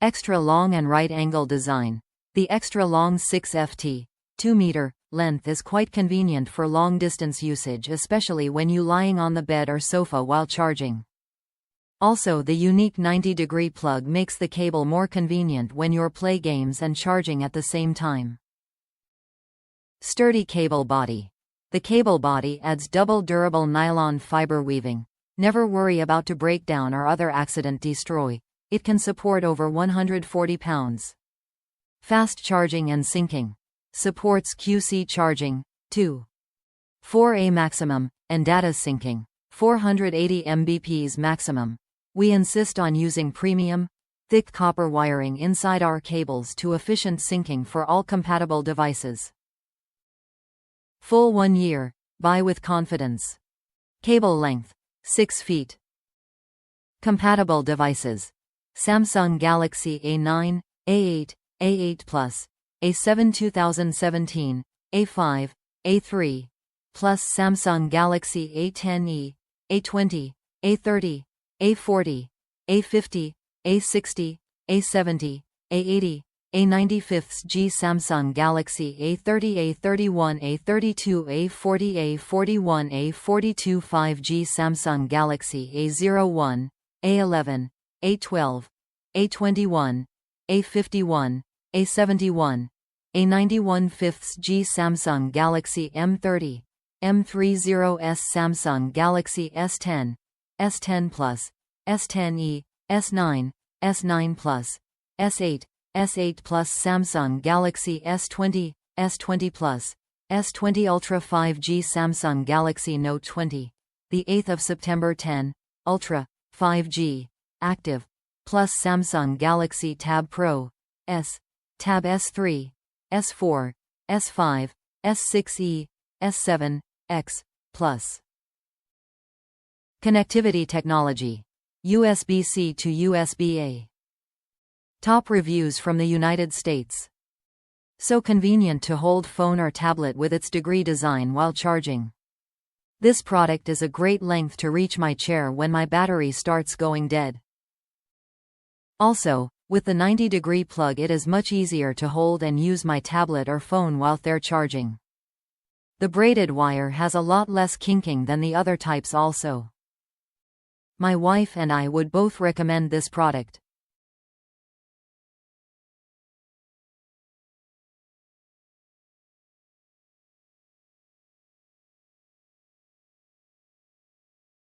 Extra long and right angle design. The extra long 6ft, 2 meter, length is quite convenient for long distance usage, especially when you lying on the bed or sofa while charging. Also, the unique 90-degree plug makes the cable more convenient when you're play games and charging at the same time. Sturdy cable body. The cable body adds double durable nylon fiber weaving. Never worry about to break down or other accident destroy. It can support over 140 pounds. Fast charging and syncing. Supports QC charging, 2.4A maximum, and data syncing, 480 Mbps maximum. We insist on using premium, thick copper wiring inside our cables to efficient syncing for all compatible devices. Full 1 year, buy with confidence. Cable length, 6 feet. Compatible devices. Samsung Galaxy A9, A8, A8 Plus, A7 2017, A5, A3, plus Samsung Galaxy A10e, A20, A30, A40, A50, A60, A70, A80, A95G Samsung Galaxy A30, A31, A32, A40, A41, A42 5G Samsung Galaxy A01, A11, A12, A21, A51, A71, A91 5G Samsung Galaxy M30, M30s Samsung Galaxy S10, S10 Plus, S10e, S9, S9 Plus, S8, S8 Plus Samsung Galaxy S20, S20 Plus, S20 Ultra 5G Samsung Galaxy Note 20. The 8th of September 10, Ultra, 5G, active, plus Samsung Galaxy Tab Pro, S, Tab S3, S4, S5, S6e, S7, X, plus. Connectivity technology. USB-C to USB-A. Top reviews from the United States. So convenient to hold phone or tablet with its degree design while charging. This product is a great length to reach my chair when my battery starts going dead. Also, with the 90-degree plug it is much easier to hold and use my tablet or phone while they're charging. The braided wire has a lot less kinking than the other types also. My wife and I would both recommend this product.